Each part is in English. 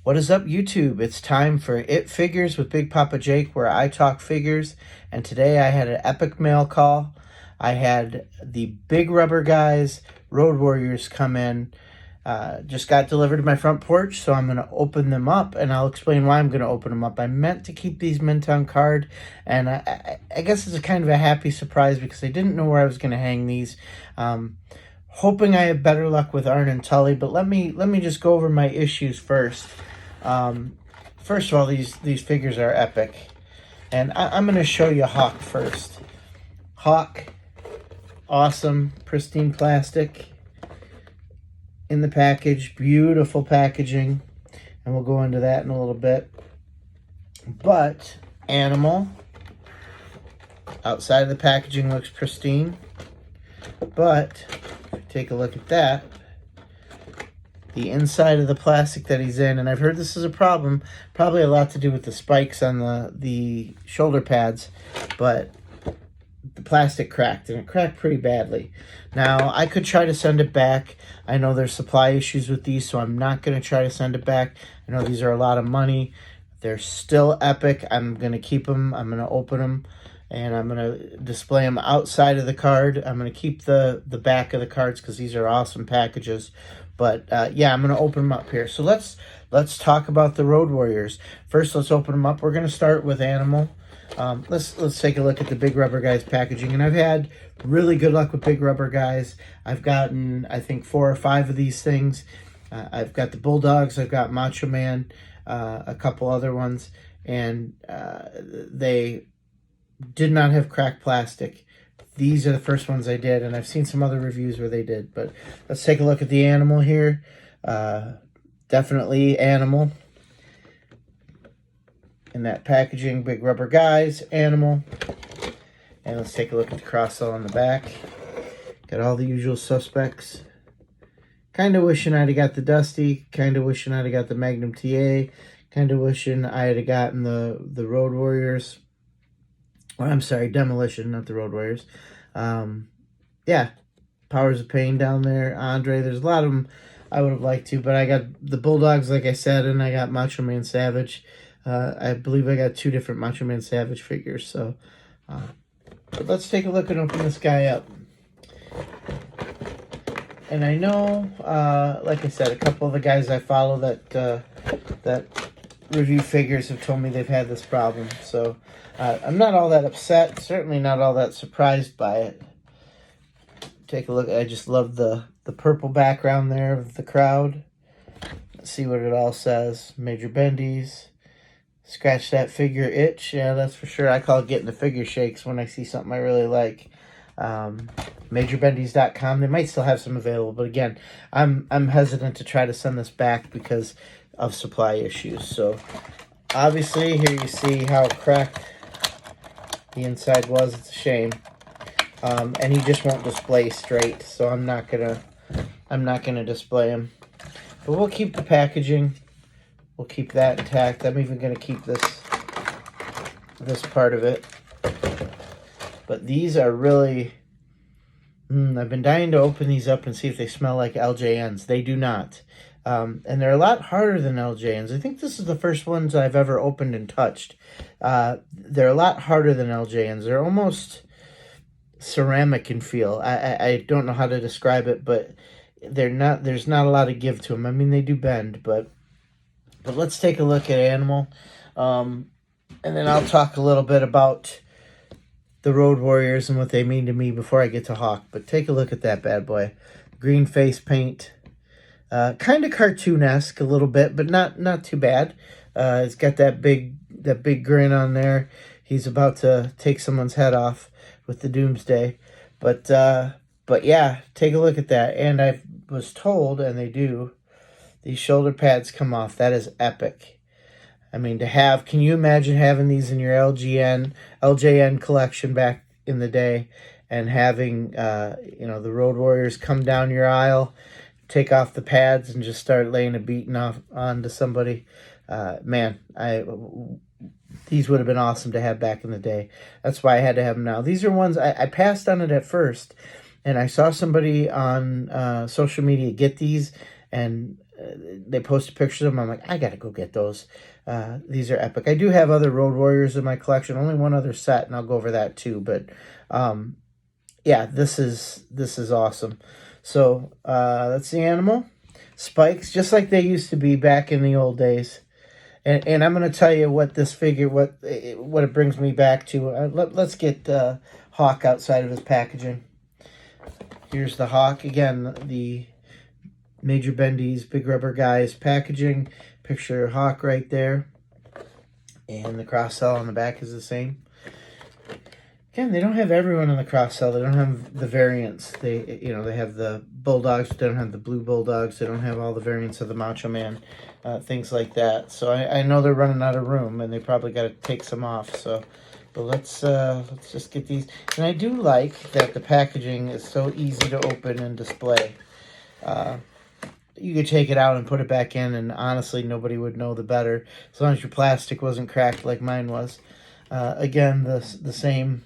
What is up, YouTube? It's time for It Figures with Big Papa Jake, where I talk figures. And today I had an epic mail call. I had the Big Rubber Guys Road Warriors come in. Just got delivered to my front porch, so I'm going to open them up, and I'll explain why I'm going to open them up. I meant to keep these mint on card, and I guess it's a kind of a happy surprise because I didn't know where I was going to hang these. Hoping I have better luck with Arn and Tully, but let me just go over my issues first. First of all, these figures are epic, and I'm going to show you Hawk first. Hawk, awesome, pristine plastic in the package, beautiful packaging, and we'll go into that in a little bit. But Animal, outside of the packaging, looks pristine, but if you take a look at that, the inside of the plastic that he's in, and I've heard this is a problem, probably a lot to do with the spikes on the shoulder pads, but the plastic cracked, and it cracked pretty badly. Now, I could try to send it back. I know there's supply issues with these, so I'm not going to try to send it back. I know these are a lot of money. They're still epic. I'm going to keep them. I'm going to open them, and I'm going to display them outside of the card. I'm going to keep the back of the cards because these are awesome packages. But yeah, I'm going to open them up here. So let's talk about the Road Warriors. First, let's open them up. We're going to start with Animal. Let's take a look at the Big Rubber Guys packaging. And I've had really good luck with Big Rubber Guys. I've gotten, I think, 4 or 5 of these things. I've got the Bulldogs. I've got Macho Man, a couple other ones. And they did not have cracked plastic. These are the first ones I did, and I've seen some other reviews where they did. But let's take a look at the Animal here. Definitely Animal. In that packaging, Big Rubber Guys, Animal. And let's take a look at the cross-sell on the back. Got all the usual suspects. Kind of wishing I'd have got the Dusty. Kind of wishing I'd have got the Magnum TA. Kind of wishing I'd have gotten the Road Warriors. Well, I'm sorry, Demolition, not the Road Warriors. Yeah, Powers of Pain down there. Andre, there's a lot of them I would have liked to, but I got the Bulldogs, like I said, and I got Macho Man Savage. I believe I got 2 different Macho Man Savage figures. So, but let's take a look and open this guy up. And I know, like I said, a couple of the guys I follow that review figures have told me they've had this problem. So I'm not all that upset. Certainly not all that surprised by it. Take a look. I just love the purple background there of the crowd. Let's see what it all says. Major Bendies. Scratch that figure itch. Yeah, that's for sure. I call it getting the figure shakes when I see something I really like. MajorBendies.com. They might still have some available, but again, I'm hesitant to try to send this back because of supply issues. So obviously here you see how cracked the inside was. It's a shame. And he just won't display straight, so I'm not gonna display him. But we'll keep the packaging. We'll keep that intact. I'm even going to keep this part of it. But these are really... I've been dying to open these up and see if they smell like LJNs. They do not. And they're a lot harder than LJNs. I think this is the first ones I've ever opened and touched. They're a lot harder than LJNs. They're almost ceramic in feel. I don't know how to describe it, but they're not. There's not a lot of give to them. I mean, they do bend, but let's take a look at Animal. And then I'll talk a little bit about the Road Warriors and what they mean to me before I get to Hawk. But take a look at that bad boy. Green face paint. Kind of cartoon-esque a little bit, but not too bad. It's got that big grin on there. He's about to take someone's head off with the Doomsday. But yeah, take a look at that. And I was told, and they do, these shoulder pads come off. That is epic. I mean, can you imagine having these in your LJN collection back in the day and having, the Road Warriors come down your aisle, take off the pads and just start laying a beating off onto somebody? Man, these would have been awesome to have back in the day. That's why I had to have them now. These are ones, I passed on it at first, and I saw somebody on social media get these, and they posted pictures of them. I'm like, I gotta go get those. These are epic. I do have other Road Warriors in my collection. Only one other set, and I'll go over that too. But yeah, this is awesome. So that's the animal. Spikes, just like they used to be back in the old days. And I'm going to tell you what this figure, what it brings me back to. Let's get Hawk outside of his packaging. Here's the Hawk. Again, the Major Bendies Big Rubber Guys packaging. Picture Hawk right there. And the cross-cell on the back is the same. Again, they don't have everyone on the cross-cell. They don't have the variants. They have the Bulldogs, but they don't have the Blue Bulldogs. They don't have all the variants of the Macho Man, things like that. So I know they're running out of room, and they probably got to take some off. So, but let's just get these. And I do like that the packaging is so easy to open and display. You could take it out and put it back in, and honestly, nobody would know the better, as long as your plastic wasn't cracked like mine was. Again, the same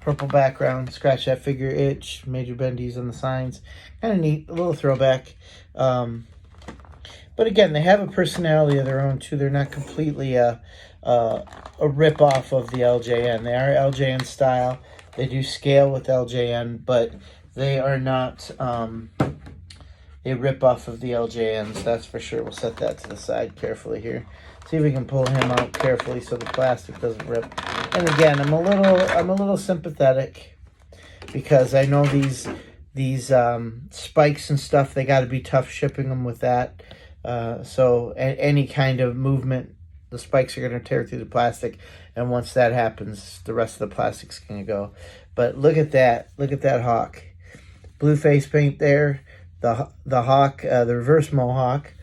purple background, scratch that figure itch, Major Bendies on the signs. Kind of neat, a little throwback. But again, they have a personality of their own too. They're not completely a rip-off of the LJN. They are LJN style. They do scale with LJN, but they are not a rip-off of the LJNs, that's for sure. We'll set that to the side carefully here. See if we can pull him out carefully so the plastic doesn't rip. And again, I'm a little sympathetic because I know these spikes and stuff, they got to be tough shipping them with that. So any kind of movement, the spikes are going to tear through the plastic, and once that happens, the rest of the plastic's going to go. But look at that Hawk, blue face paint there. The Hawk, the reverse Mohawk,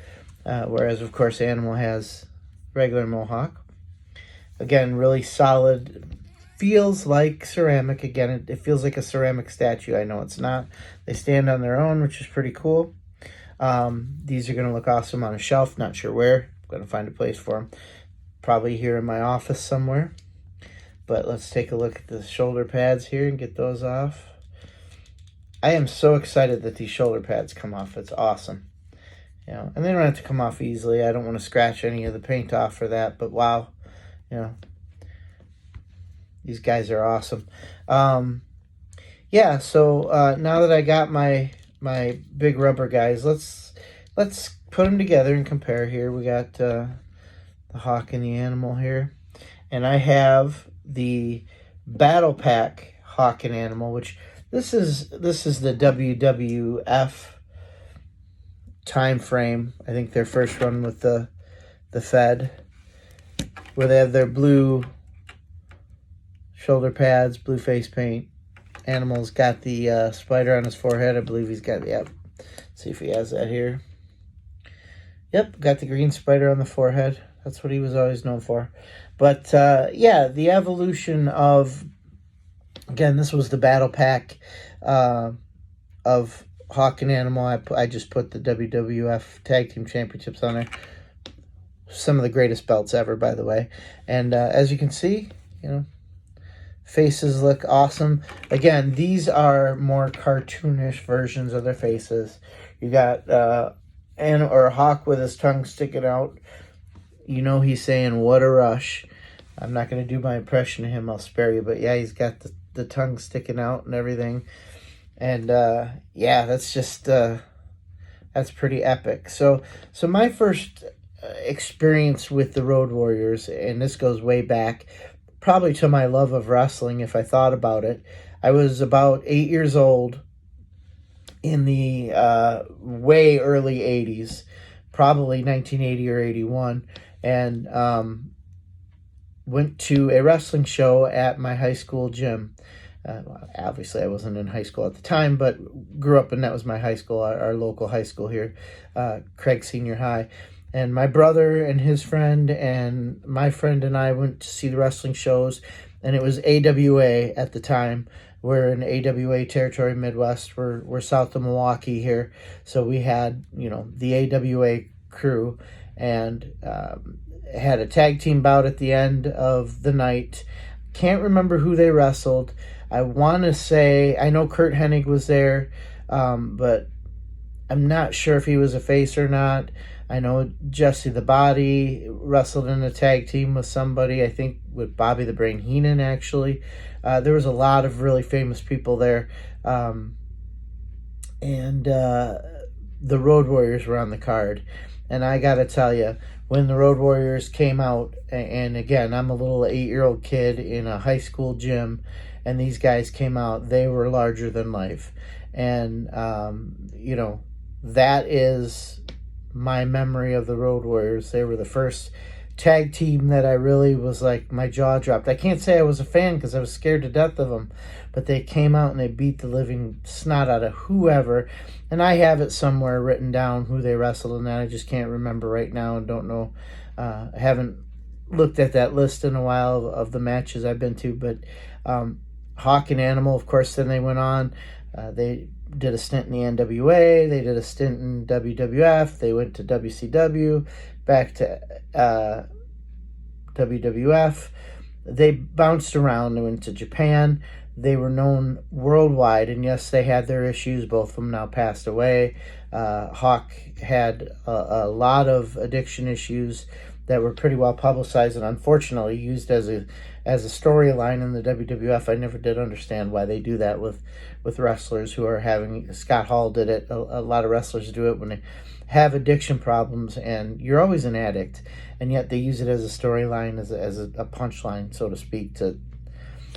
whereas of course Animal has regular Mohawk. Again, really solid. Feels like ceramic. Again, it feels like a ceramic statue. I know it's not. They stand on their own, which is pretty cool. These are going to look awesome on a shelf. Not sure where. I'm going to find a place for them. Probably here in my office somewhere. But let's take a look at the shoulder pads here and get those off. I am so excited that these shoulder pads come off. It's awesome. And they don't have to come off easily. I don't want to scratch any of the paint off for that, but wow. These guys are awesome. Yeah, so now that I got my big rubber guys, let's put them together and compare here. We got the Hawk and the Animal here. And I have the Battle Pack Hawk and Animal, which this is the WWF time frame. I think their first run with the Fed, where they have their blue shoulder pads, blue face paint. Animal's got the spider on his forehead. I believe he's got, yep. Let's see if he has that here. Yep, got the green spider on the forehead. That's what he was always known for. But yeah, the evolution of, again, this was the battle pack of Hawk and Animal. I just put the WWF Tag Team Championships on there. Some of the greatest belts ever, by the way. And as you can see, faces look awesome. Again, these are more cartoonish versions of their faces. You got Hawk with his tongue sticking out. He's saying, "What a rush." I'm not going to do my impression of him. I'll spare you. But yeah, he's got the tongue sticking out and everything. And yeah, that's just that's pretty epic. So my first experience with the Road Warriors, and this goes way back, probably to my love of wrestling, if I thought about it. I was about 8 years old in the way early 80s, probably 1980 or 81, and went to a wrestling show at my high school gym. Obviously, I wasn't in high school at the time, but grew up and that was my high school, our local high school here, Craig Senior High. And my brother and his friend and my friend and I went to see the wrestling shows, and it was AWA at the time. We're in AWA territory, Midwest. We're south of Milwaukee here, so we had the AWA crew, and had a tag team bout at the end of the night. Can't remember who they wrestled. I want to say, I know Kurt Hennig was there, but I'm not sure if he was a face or not. I know Jesse the Body wrestled in a tag team with somebody, I think with Bobby the Brain Heenan, actually. There was a lot of really famous people there. And the Road Warriors were on the card. And I got to tell you, when the Road Warriors came out, and again, I'm a little 8-year-old kid in a high school gym, and these guys came out, they were larger than life. And, you know, that is my memory of the Road Warriors. They were the first tag team that I really was like, my jaw dropped. I can't say I was a fan because I was scared to death of them, but they came out and they beat the living snot out of whoever. And I have it somewhere written down who they wrestled in that. I just can't remember right now and don't know. I haven't looked at that list in a while of the matches I've been to, but Hawk and Animal, of course, then they went on. They did a stint in the NWA. They did a stint in WWF. They went to WCW, back to WWF. They bounced around. They went to Japan. They were known worldwide, and yes, they had their issues. Both of them now passed away. Hawk had a lot of addiction issues that were pretty well publicized and unfortunately used as a storyline in the WWF. I never did understand why they do that with wrestlers who are having. Scott Hall did it. A lot of wrestlers do it when they have addiction problems, and you're always an addict, and yet they use it as a storyline, as a punchline, so to speak, to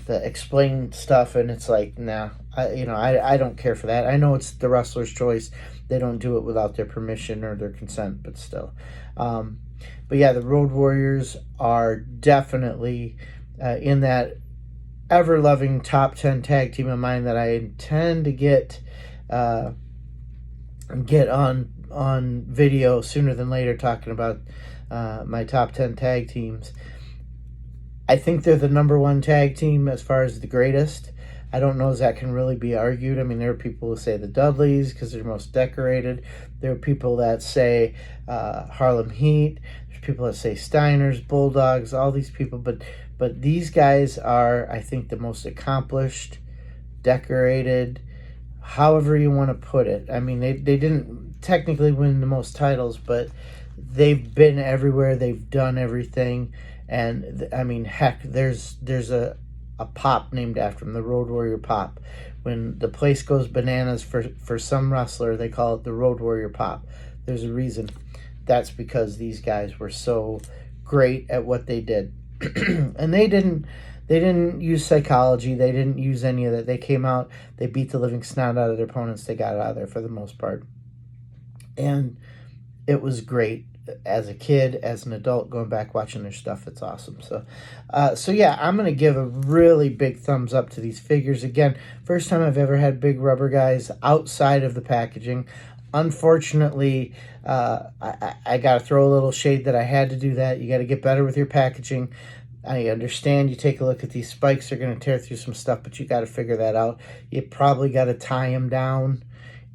explain stuff. And it's like, nah, I don't care for that. I know it's the wrestler's choice. They don't do it without their permission or their consent, but still. But yeah, the Road Warriors are definitely in that ever-loving top 10 tag team of mine that I intend to get on video sooner than later, talking about my top 10 tag teams. I think they're the number one tag team as far as the greatest. I don't know if that can really be argued. I mean, there are people who say the Dudleys because they're most decorated. There are people that say Harlem Heat. There's people that say Steiners, Bulldogs, all these people. But these guys are, I think, the most accomplished, decorated, however you want to put it. I mean, they didn't technically win the most titles, but they've been everywhere. They've done everything. And, I mean, heck, there's a pop named after them, the Road Warrior Pop. When the place goes bananas for some wrestler, they call it the Road Warrior Pop. There's a reason. That's because these guys were so great at what they did. And they didn't use psychology. They didn't use any of that. They came out, they beat the living snot out of their opponents. They got out of there for the most part. And it was great. As a kid, as an adult, going back watching their stuff, it's awesome. So yeah, I'm gonna give a really big thumbs up to these figures. Again, first time I've ever had big rubber guys outside of the packaging. Unfortunately, I gotta throw a little shade that I had to do that. You got to get better with your packaging. I understand you take a look at these spikes; they're gonna tear through some stuff, but you got to figure that out. You probably got to tie them down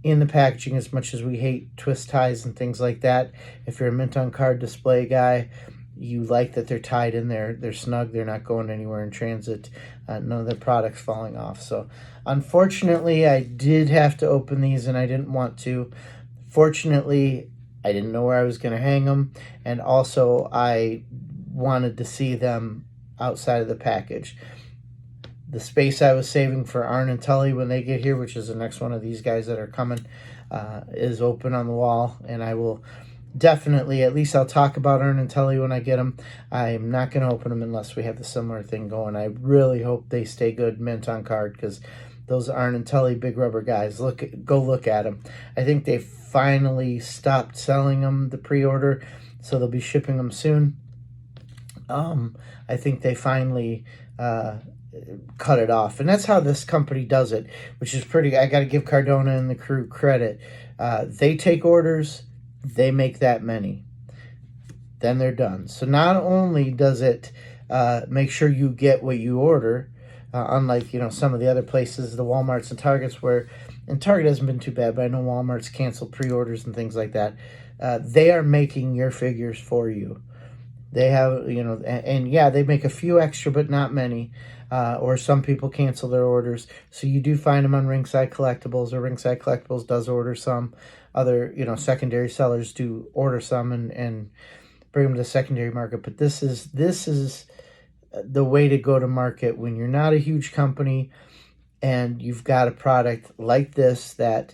in the packaging, as much as we hate twist ties and things like that. If you're a mint on card display guy, you like that they're tied in there. They're snug. They're not going anywhere in transit. None of the products falling off. So unfortunately, I did have to open these, and I didn't want to. Fortunately, I didn't know where I was going to hang them. And also, I wanted to see them outside of the package. The space I was saving for Arn and Tully when they get here, which is the next one of these guys that are coming, is open on the wall. And I will definitely, at least I'll talk about Arn and Tully when I get them. I'm not going to open them unless we have the similar thing going. I really hope they stay good mint on card, because those Arn and Tully big rubber guys, go look at them. I think they finally stopped selling them, the pre-order, so they'll be shipping them soon. I think they finally cut it off, and that's how this company does it, which is pretty. I got to give Cardona and the crew credit. They take orders, they make that many, then they're done. So not only does it make sure you get what you order, unlike some of the other places, the Walmarts and Targets, and Target hasn't been too bad, but I know Walmart's canceled pre-orders and things like that. They are making your figures for you. They have, and yeah, they make a few extra, but not many. Or some people cancel their orders. So you do find them on Ringside Collectibles, or Ringside Collectibles does order some. other, secondary sellers do order some and bring them to the secondary market. But this is the way to go to market when you're not a huge company and you've got a product like this that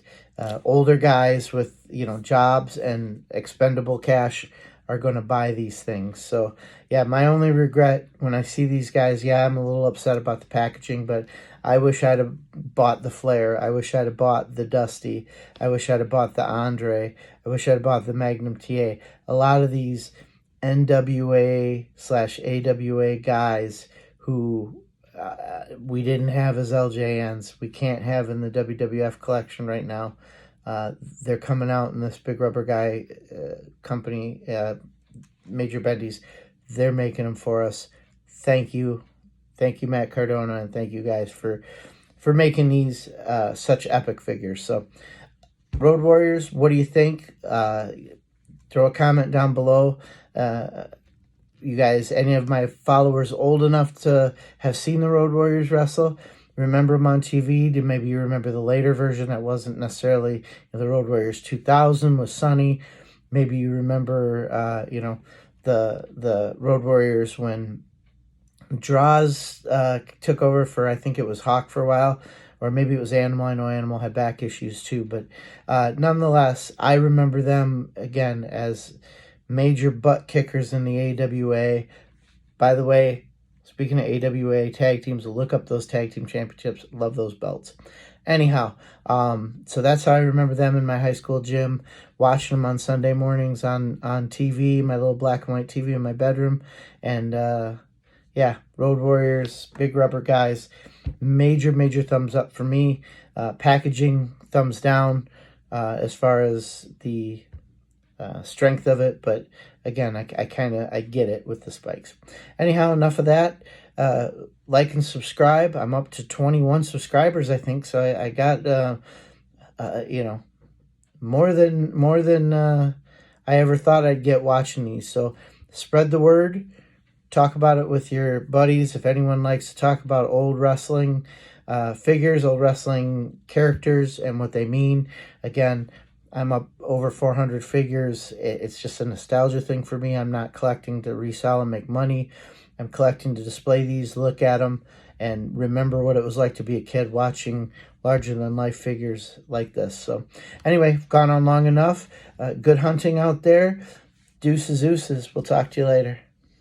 older guys with jobs and expendable cash are going to buy these things. So yeah, my only regret when I see these guys, I'm a little upset about the packaging, but I wish I'd have bought the Flair. I wish I'd have bought the Dusty. I wish I'd have bought the Andre. I wish I'd have bought the Magnum TA. A lot of these NWA/AWA guys who we didn't have as LJNs, we can't have in the WWF collection right now. They're coming out in this Big Rubber Guy company, Major Bendies. They're making them for us. Thank you, Matt Cardona, and thank you guys for making these such epic figures. So, Road Warriors, what do you think? Throw a comment down below. You guys, any of my followers old enough to have seen the Road Warriors wrestle? Remember them on TV? Maybe you remember the later version that wasn't necessarily the Road Warriors 2000 with Sonny. Maybe you remember, the Road Warriors when Draws took over for, I think it was Hawk for a while, or maybe it was Animal. I know Animal had back issues too, but nonetheless, I remember them again as major butt kickers in the AWA. By the way, speaking of AWA tag teams, look up those tag team championships. Love those belts. Anyhow, so that's how I remember them in my high school gym, watching them on Sunday mornings on TV, my little black and white TV in my bedroom. And Road Warriors, Big Rubber Guys, major thumbs up for me. Packaging, thumbs down as far as the strength of it, but again, I get it with the spikes. Anyhow, enough of that. Like and subscribe. I'm up to 21 subscribers, I think, so I got more than I ever thought I'd get watching these. So spread the word. Talk about it with your buddies. If anyone likes to talk about old wrestling figures, old wrestling characters, and what they mean, again, I'm up over 400 figures. It's just a nostalgia thing for me. I'm not collecting to resell and make money. I'm collecting to display these, look at them, and remember what it was like to be a kid watching larger-than-life figures like this. So anyway, I've gone on long enough. Good hunting out there. Deuces. We'll talk to you later.